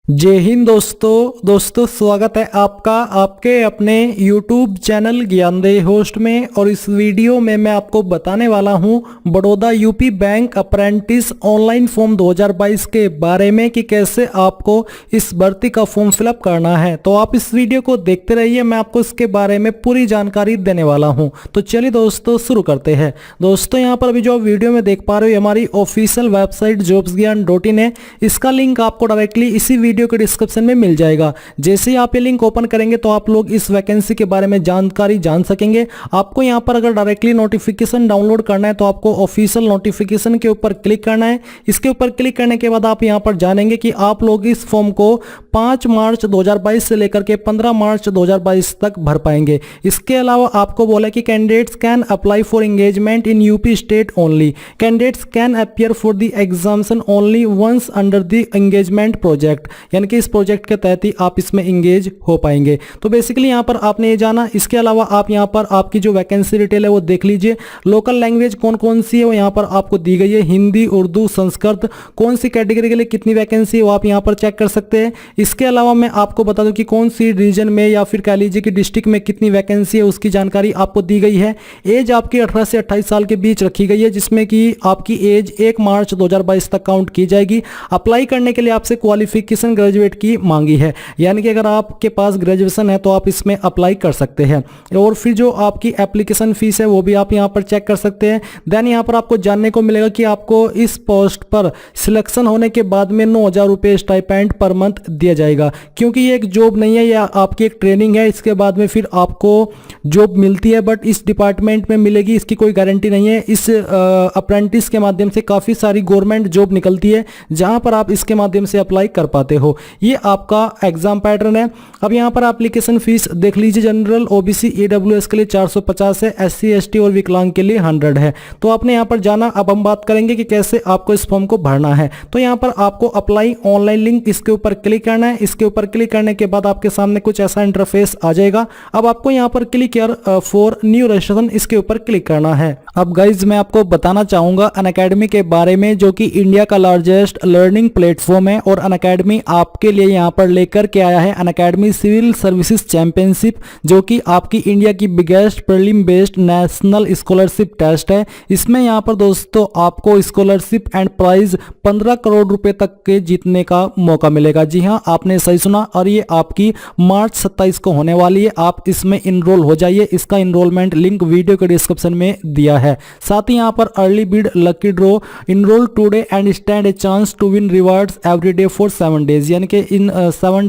जय हिंद दोस्तों स्वागत है आपका आपके अपने YouTube चैनल ज्ञानदेह होस्ट में। और इस वीडियो में मैं आपको बताने वाला हूं Baroda UP bank apprentice online form 2022 के बारे में कि कैसे आपको इस भर्ती का फॉर्म फिलअप करना है। तो आप इस वीडियो को देखते रहिए, मैं आपको इसके बारे में पूरी जानकारी देने वाला हूं। तो चलिए दोस्तों शुरू करते हैं। दोस्तों यहाँ पर अभी जो आप वीडियो में देख पा रहे हो हमारी ऑफिशियल वेबसाइट jobsgyan.in है। इसका लिंक आपको डायरेक्टली इसी वीडियो के डिस्क्रिप्शन में मिल जाएगा। जैसे ही आप ये लिंक ओपन करेंगे तो आप लोग इस वैकेंसी के बारे में जानकारी जान सकेंगे। आपको यहाँ पर अगर डायरेक्टली नोटिफिकेशन डाउनलोड करना है तो आपको ऑफिशियल नोटिफिकेशन के ऊपर क्लिक करना है। इसके ऊपर क्लिक करने के बाद आप यहाँ पर जानेंगे कि आप लोग इस फॉर्म को 5 मार्च 2022 से लेकर के 15 मार्च 2022 तक भर पाएंगे। इसके अलावा आपको बोला कि candidates can apply for engagement in UP state only. Candidates can appear for the examination only once under the engagement project, यानी कि इस प्रोजेक्ट के तहत ही आप इसमें इंगेज हो पाएंगे। तो बेसिकली यहाँ पर आपने ये जाना। इसके अलावा आप यहाँ पर आपकी जो वैकेंसी डिटेल है वो देख लीजिए। लोकल लैंग्वेज कौन कौन सी है वो यहाँ पर आपको दी गई है, हिंदी, उर्दू, संस्कृत। कौन सी कैटेगरी के लिए कितनी वैकेंसी है वो आप यहाँ पर चेक कर सकते हैं। इसके अलावा मैं आपको बता दूं कि कौन सी रीजन में या फिर कह लीजिए कि डिस्ट्रिक्ट में कितनी वैकेंसी है उसकी जानकारी आपको दी गई है। एज आपकी 18 से 28 साल के बीच रखी गई है, जिसमें कि आपकी एज 1 मार्च 2022 तक काउंट की जाएगी। अप्लाई करने के लिए आपसे क्वालिफिकेशन ग्रेजुएट की मांगी है, यानी कि अगर आपके पास ग्रेजुएशन है तो आप इसमें अप्लाई कर सकते हैं। और फिर जो आपकी एप्लीकेशन फीस है वो भी आप यहां पर चेक कर सकते हैं। देन यहां पर आपको जानने को मिलेगा कि आपको इस पोस्ट पर सिलेक्शन होने के बाद में 9,000 रुपये स्टाइपेंड पर मंथ दिया जाएगा। क्योंकि ये एक जॉब नहीं है, या आपकी एक ट्रेनिंग है, इसके बाद में फिर आपको जॉब मिलती है, बट इस डिपार्टमेंट में मिलेगी इसकी कोई गारंटी नहीं है। इस अप्रेंटिस के माध्यम से काफ़ी सारी गवर्नमेंट जॉब निकलती है जहां पर आप इसके माध्यम से अप्लाई कर पाते हो। ये आपका एग्जाम पैटर्न है। अब यहाँ पर एप्लीकेशन फीस देख लीजिए। जनरल, ओबीसी, ईडब्ल्यूएस के लिए 450 है, एससी, एसटी और विकलांग के लिए 100 है। तो आपने यहाँ पर जाना। अब हम बात करेंगे कि कैसे आपको इस फॉर्म को भरना है। तो यहाँ पर आपको अप्लाई ऑनलाइन लिंक, इसके ऊपर क्लिक करना है। इसके ऊपर क्लिक करने के बाद आपके सामने कुछ ऐसा इंटरफेस आ जाएगा। अब आपको यहाँ पर click here for new registration, इसके ऊपर क्लिक करना है। अब गाइज मैं आपको बताना चाहूंगा अनअकैडमी के बारे में, जो कि इंडिया का लार्जेस्ट लर्निंग प्लेटफॉर्म है। और अनअकैडमी आपके लिए यहाँ पर लेकर के आया है अनअकैडमी सिविल सर्विसेज चैंपियनशिप, जो कि आपकी इंडिया की biggest prelim based national scholarship test है। इसमें यहाँ पर दोस्तों आपको स्कॉलरशिप एंड प्राइज 15 करोड़ रुपए तक के जीतने का मौका मिलेगा। जी हाँ, आपने सही सुना। और ये आपकी मार्च 27 को होने वाली है। आप इसमें इनरोल हो जाइए। इसका इनरोलमेंट लिंक वीडियो के डिस्क्रिप्शन में दिया है। साथ ही यहाँ पर early bid, lucky draw, enrol today and stand a chance to win rewards every day for 7 days, यानी कि इन 7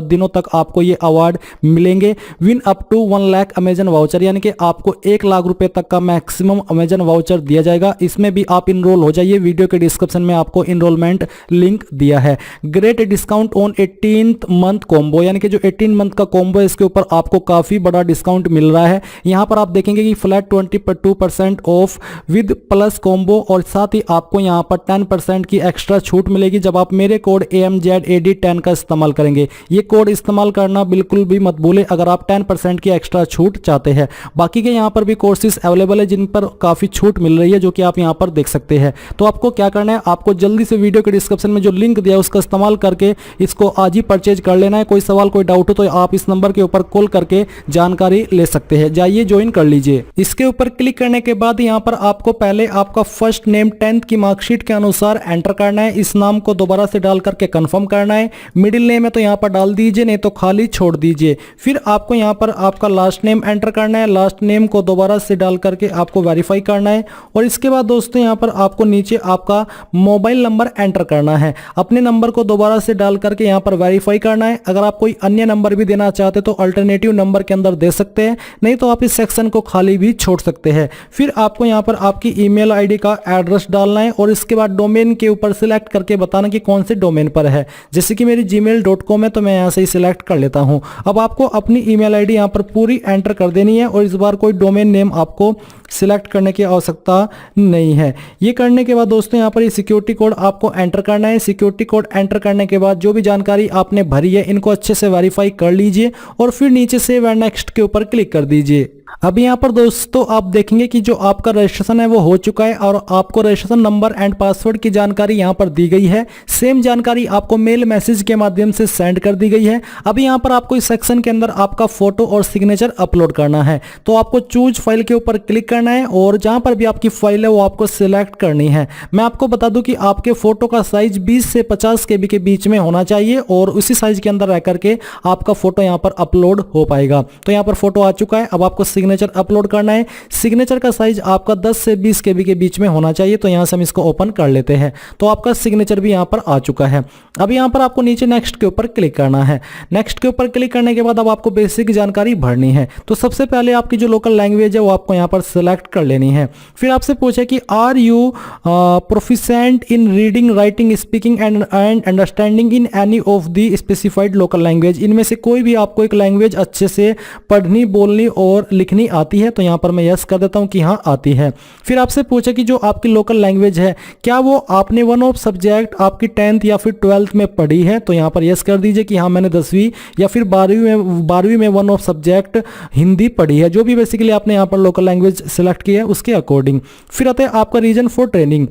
दिनों तक आपको ये अवार्ड मिलेंगे। Win up to 1 lakh Amazon voucher, यानी कि आपको 1 लाख रुपए तक का मैक्सिमम अमेजन वाउचर दिया जाएगा। इसमें भी आप इनरोल हो जाइए। वीडियो के डिस्क्रिप्शन में आपको इनरोलमेंट लिंक दिया है। Great discount on 18th month combo, यानी कि जो 18 मंथ का कॉम्बो है इसके ऊपर आपको काफी बड़ा डिस्काउंट मिल रहा है। यहां पर आप देखेंगे कि flat 22% of with plus combo, और साथ ही आपको यहां पर 10% की एक्स्ट्रा छूट मिलेगी जब आप मेरे कोड AMZAD10 का इस्तेमाल करेंगे। ये कोड इस्तेमाल करना बिल्कुल भी मत भूलें अगर आप 10% की एक्स्ट्रा छूट चाहते हैं। बाकी के यहाँ पर भी कोर्सेज अवेलेबल है जिन पर काफी छूट मिल रही है, जो कि आप यहाँ पर देख सकते हैं। तो आपको क्या करना है, आपको जल्दी से वीडियो के डिस्क्रिप्शन में जो लिंक दिया है उसका इस्तेमाल करके इसको आज ही परचेज कर लेना है। कोई सवाल, कोई डाउट हो तो आप इस नंबर के ऊपर कॉल करके जानकारी ले सकते हैं। जाइए ज्वाइन कर लीजिए। इसके ऊपर क्लिक करने के बाद यहाँ पर आपको पहले आपका फर्स्ट नेम 10th की मार्कशीट के अनुसार एंटर करना है। इस नाम को दोबारा से डाल करके कंफर्म करना है। मिडिल नेम है तो यहाँ पर डाल दीजिए, नहीं तो खाली छोड़ दीजिए। फिर आपको यहाँ पर आपका लास्ट नेम एंटर करना है। लास्ट नेम को दोबारा से डाल करके आपको वेरीफाई करना है। और इसके बाद दोस्तों यहाँ पर आपको नीचे आपका मोबाइल नंबर एंटर करना है। अपने नंबर को दोबारा से डाल करके यहाँ पर वेरीफाई करना है। अगर आप कोई अन्य नंबर भी देना चाहते तो अल्टरनेटिव नंबर के अंदर दे सकते हैं, नहीं तो आप इस सेक्शन को खाली भी छोड़ सकते हैं। फिर आपको यहाँ पर आपकी ईमेल आईडी का एड्रेस डालना है। और इसके बाद डोमेन के ऊपर सिलेक्ट करके बताना कि कौन से डोमेन पर है। जैसे कि मेरी gmail.com है तो मैं यहाँ से ही सिलेक्ट कर लेता हूँ। अब आपको अपनी ईमेल आईडी यहाँ पर पूरी एंटर कर देनी है। और इस बार कोई डोमेन नेम आपको सिलेक्ट करने की आवश्यकता नहीं है। ये करने के बाद दोस्तों यहाँ पर ये सिक्योरिटी कोड आपको एंटर करना है। सिक्योरिटी कोड एंटर करने के बाद जो भी जानकारी आपने भरी है इनको अच्छे से वेरीफाई कर लीजिए। और फिर नीचे सेव एंड नेक्स्ट के ऊपर क्लिक कर दीजिए। अभी यहाँ पर दोस्तों आप देखेंगे कि जो आपका रजिस्ट्रेशन है वो हो चुका है और आपको रजिस्ट्रेशन नंबर एंड पासवर्ड की जानकारी यहाँ पर दी गई है। सेम जानकारी आपको मेल मैसेज के माध्यम से सेंड कर दी गई है। अभी यहाँ पर आपको इस सेक्शन के अंदर आपका फोटो और सिग्नेचर अपलोड करना है, तो आपको चूज फाइल के ऊपर क्लिक करना है और जहाँ पर भी आपकी फाइल है वो आपको सिलेक्ट करनी है। मैं आपको बता दूं कि आपके फोटो का साइज 20 से 50 KB के बीच में होना चाहिए और उसी साइज के अंदर रह करके आपका फोटो यहाँ पर अपलोड हो पाएगा। तो यहाँ पर फोटो आ चुका है, अब आपको सिग्नेचर अपलोड करना है। सिग्नेचर का साइज आपका 10 से 20 KB के बीच में होना चाहिए। तो यहाँ से हम इसको ओपन कर लेते हैं। तो आपका सिग्नेचर भी यहाँ पर आ चुका है। अब यहाँ पर आपको नीचे नेक्स्ट के ऊपर क्लिक करना है। नेक्स्ट के ऊपर क्लिक करने के बाद अब आपको बेसिक जानकारी भरनी है। तो सबसे पहले आपकी जो लोकल लैंग्वेज है वो आपको यहाँ पर सिलेक्ट कर लेनी है। फिर आपसे पूछे कि are you proficient in reading, writing, speaking and understanding in any of the specified local language. इनमें से कोई भी आपको एक लैंग्वेज अच्छे से पढ़नी, बोलनी और लिखनी आती है। तो यहाँ पर मैं यस कर देता हूँ कि हाँ आती है। फिर आपसे पूछे कि जो आपकी लोकल लैंग्वेज है क्या वो आपने वन ऑफ सब्जेक्ट आपकी 10th या फिर 12th में पढ़ी है। तो यहाँ पर यस कर दीजिए कि हाँ मैंने 10वीं या फिर 12वीं में वन ऑफ सब्जेक्ट हिंदी पढ़ी है। जो भी बेसिकली आपने यहाँ पर लोकल लैंग्वेज सेलेक्ट की है उसके अकॉर्डिंग। फिर आता है आपका रीजन फॉर ट्रेनिंग।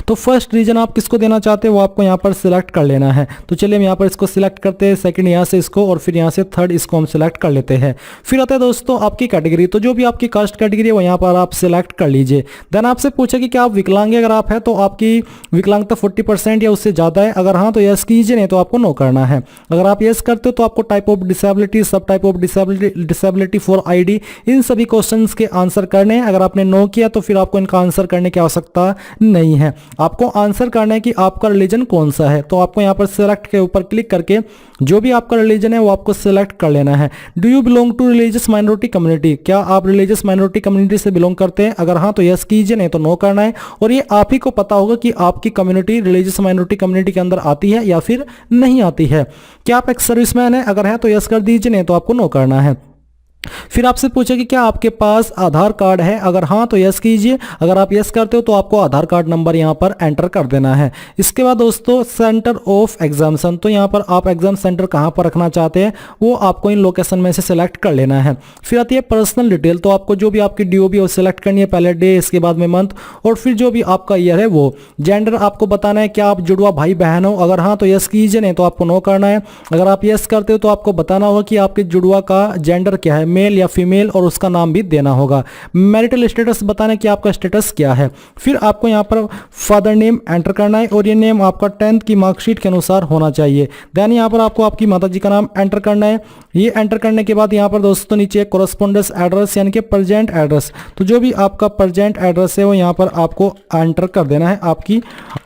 तो फर्स्ट रीजन आप किसको देना चाहते हैं वो आपको यहाँ पर सिलेक्ट कर लेना है। तो चलिए हम यहाँ पर इसको सिलेक्ट करते हैं, सेकंड यहाँ से इसको और फिर यहाँ से थर्ड इसको हम सिलेक्ट कर लेते हैं। फिर आता है दोस्तों आपकी कैटेगरी। तो जो भी आपकी कास्ट कैटेगरी है वो यहाँ पर आप सिलेक्ट कर लीजिए। देन आपसे पूछे कि क्या आप विकलांग, अगर आप है तो आपकी विकलांगता 40% या उससे ज़्यादा है। अगर हाँ तो यस कीजिए, नहीं तो आपको नो करना है। अगर आप यस करते हो तो आपको टाइप ऑफ डिसेबिलिटी, सब type of disability for ID, इन सभी क्वेश्चन के आंसर करने हैं। अगर आपने नो किया तो फिर आपको इनका आंसर करने की आवश्यकता नहीं है। आपको आंसर करना है कि आपका रिलीजन कौन सा है। तो आपको यहाँ पर सिलेक्ट के ऊपर क्लिक करके जो भी आपका रिलीजन है वो आपको सिलेक्ट कर लेना है। Do you belong to religious minority community, क्या आप रिलीजियस माइनॉरिटी कम्युनिटी से बिलोंग करते हैं। अगर हाँ तो यस कीजिए, नहीं तो नो करना है। और ये आप ही को पता होगा कि आपकी कम्युनिटी रिलीजियस माइनॉरिटी कम्युनिटी के अंदर आती है या फिर नहीं आती है। क्या आप एक सर्विसमैन है, अगर है तो यस कर दीजिए, नहीं तो आपको नो करना है। फिर आपसे पूछे कि क्या आपके पास आधार कार्ड है। अगर हाँ तो यस कीजिए। अगर आप यस करते हो तो आपको आधार कार्ड नंबर यहाँ पर एंटर कर देना है। इसके बाद दोस्तों सेंटर ऑफ एग्जामिनेशन। तो यहाँ पर आप एग्जाम सेंटर कहाँ पर रखना चाहते हैं वो आपको इन लोकेशन में से सिलेक्ट कर लेना है। फिर आती है पर्सनल डिटेल। तो आपको जो भी आपकी DOB है वो सिलेक्ट करनी है, पहले डे, इसके बाद में मंथ और फिर जो भी आपका ईयर है वो। जेंडर आपको बताना है क्या आप जुड़वा भाई बहन हो। अगर हाँ तो यस कीजिए, नहीं तो आपको नो करना है। अगर आप यस करते हो तो आपको बताना होगा कि आपके जुड़वा का जेंडर क्या है, मेल या फीमेल, और उसका नाम भी देना होगा। मैरिटल स्टेटस बताना कि आपका स्टेटस क्या है। फिर आपको यहाँ पर फादर नेम एंटर करना है और ये नेम आपका 10th की मार्कशीट के अनुसार होना चाहिए। देन यहाँ पर आपको आपकी माताजी का नाम एंटर करना है। ये एंटर करने के बाद यहाँ पर दोस्तों नीचे कोरस्पोंडेंस एड्रेस यानी कि प्रेजेंट एड्रेस। तो जो भी आपका प्रेजेंट एड्रेस है वो यहाँ पर आपको एंटर कर देना है आपकी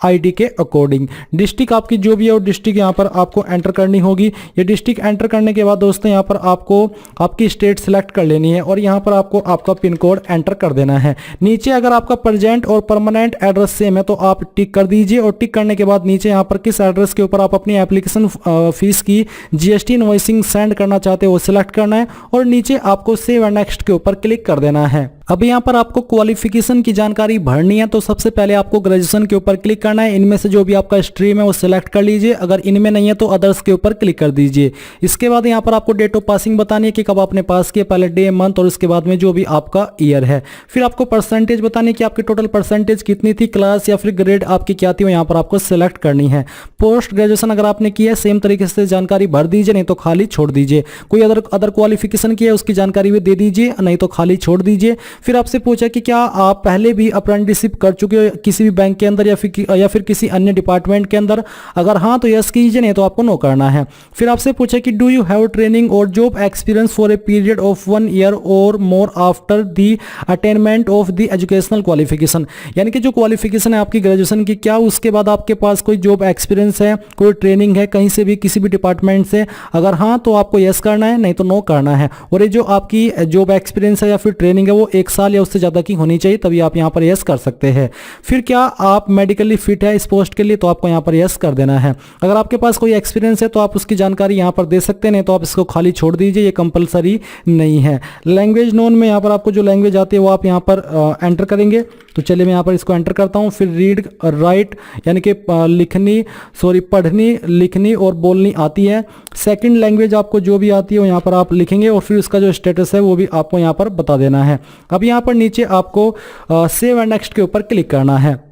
ID के अकॉर्डिंग। डिस्ट्रिक्ट आपकी जो भी है वो डिस्ट्रिक्ट यहाँ पर आपको एंटर करनी होगी। ये डिस्ट्रिक्ट एंटर करने के बाद दोस्तों यहाँ पर आपको आपकी स्टेट सिलेक्ट कर लेनी है और यहाँ पर आपको आपका पिन कोड एंटर कर देना है। नीचे अगर आपका प्रेजेंट और परमानेंट एड्रेस सेम है तो आप टिक कर दीजिए और टिक करने के बाद नीचे यहाँ पर किस एड्रेस के ऊपर आप अपनी एप्लीकेशन फीस की GST इनवॉइसिंग सेंड करना चाहते हो वो सिलेक्ट करना है और नीचे आपको सेव एंड नेक्स्ट के ऊपर क्लिक कर देना है। अब यहाँ पर आपको क्वालिफिकेशन की जानकारी भरनी है। तो सबसे पहले आपको ग्रेजुएशन के ऊपर क्लिक करना है। इनमें से जो भी आपका स्ट्रीम है वो सिलेक्ट कर लीजिए। अगर इनमें नहीं है तो अदर्स के ऊपर क्लिक कर दीजिए। इसके बाद यहाँ पर आपको डेट ऑफ पासिंग बतानी है कि कब आपने पास किया, पहले डे, मंथ और उसके बाद में जो भी आपका ईयर है। फिर आपको परसेंटेज बतानी है कि आपकी टोटल परसेंटेज कितनी थी, क्लास या फिर ग्रेड आपकी क्या थी, वो यहाँ पर आपको सिलेक्ट करनी है। पोस्ट ग्रेजुएशन अगर आपने किया है सेम तरीके से जानकारी भर दीजिए, नहीं तो खाली छोड़ दीजिए। कोई अदर क्वालिफिकेशन की है उसकी जानकारी भी दे दीजिए, नहीं तो खाली छोड़ दीजिए। फिर आपसे पूछा कि क्या आप पहले भी अप्रेंटिसशिप कर चुके हो किसी भी बैंक के अंदर या फिर किसी अन्य डिपार्टमेंट के अंदर। अगर हाँ तो यस कीजिए, नहीं तो आपको नो करना है। फिर आपसे पूछा कि डू यू हैव ट्रेनिंग और job experience for a period of 1 year और more after the attainment of the educational qualification. यानी कि जो क्वालिफिकेशन है आपकी ग्रेजुएशन की, क्या उसके बाद आपके पास कोई जॉब एक्सपीरियंस है, कोई ट्रेनिंग है कहीं से भी, किसी भी डिपार्टमेंट से। अगर हाँ तो आपको यस करना है, नहीं तो नो करना है। और ये जो आपकी जॉब एक्सपीरियंस है या फिर ट्रेनिंग है वो 1 1 साल या उससे ज़्यादा की होनी चाहिए, तभी आप यहाँ पर यस कर सकते हैं। फिर क्या आप मेडिकली फिट है इस पोस्ट के लिए, तो आपको यहाँ पर यस कर देना है। अगर आपके पास कोई एक्सपीरियंस है तो आप उसकी जानकारी यहाँ पर दे सकते हैं, नहीं तो आप इसको खाली छोड़ दीजिए, ये कंपलसरी नहीं है। लैंग्वेज नोन में यहाँ पर आपको जो लैंग्वेज आती है वो आप यहाँ पर एंटर करेंगे। तो चलिए मैं यहाँ पर इसको एंटर करता हूँ। फिर रीड राइट यानी कि पढ़नी लिखनी और बोलनी आती है। सेकंड लैंग्वेज आपको जो भी आती है वो यहाँ पर आप लिखेंगे और फिर उसका जो स्टेटस है वो भी आपको यहाँ पर बता देना है। अब यहाँ पर नीचे आपको सेव एंड नेक्स्ट के ऊपर क्लिक करना है।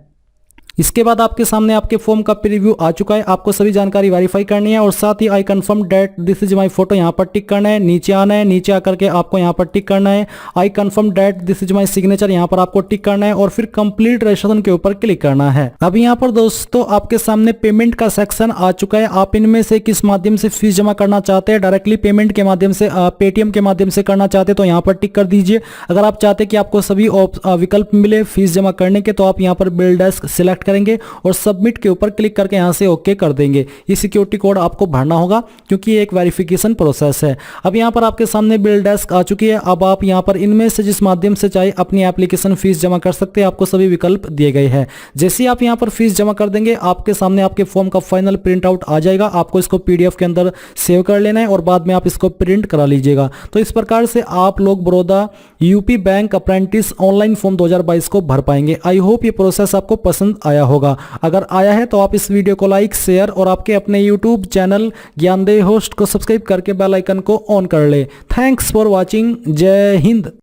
इसके बाद आपके सामने आपके फॉर्म का प्रीव्यू आ चुका है। आपको सभी जानकारी वेरीफाई करनी है और साथ ही I confirm that this is my photo यहाँ पर टिक करना है। नीचे आना है, नीचे आकर के आपको यहाँ पर टिक करना है I confirm that this is my signature, यहाँ पर आपको टिक करना है और फिर कंप्लीट रजिस्ट्रेशन के ऊपर क्लिक करना है। अब यहाँ पर दोस्तों आपके सामने पेमेंट का सेक्शन आ चुका है। आप इनमें से किस माध्यम से फीस जमा करना चाहते हैं, डायरेक्टली पेमेंट के माध्यम से, पेटीएम के माध्यम से करना चाहते हैं तो यहाँ पर टिक कर दीजिए। अगर आप चाहते हैं कि आपको सभी विकल्प मिले फीस जमा करने के, तो आप यहाँ पर बिल डेस्क सिलेक्ट करेंगे और सबमिट के ऊपर क्लिक करके यहां से ओके कर देंगे। ये सिक्योरिटी कोड आपको भरना होगा क्योंकि ये एक वेरिफिकेशन प्रोसेस है। अब यहां पर आपके सामने बिल डेस्क आ चुकी है। अब आप यहां पर इनमें से जिस माध्यम से चाहे अपनी एप्लीकेशन फीस जमा कर सकते हैं। आपको सभी विकल्प दिए गए हैं। जैसे ही आप यहां पर फीस जमा कर देंगे आपके सामने आपके फॉर्म का फाइनल प्रिंट आउट आ जाएगा। आपको इसको पीडीएफ के अंदर सेव कर लेना है और बाद में आप इसको प्रिंट करा लीजिएगा। तो इस प्रकार से आप लोग Baroda UP bank apprentice online form 2022 को भर पाएंगे। आई होप ये प्रोसेस आपको पसंद आया होगा। अगर आया है तो आप इस वीडियो को लाइक शेयर और आपके अपने यूट्यूब चैनल ज्ञानदेव होस्ट को सब्सक्राइब करके बेल आइकन को ऑन कर ले। Thanks for watching. जय हिंद।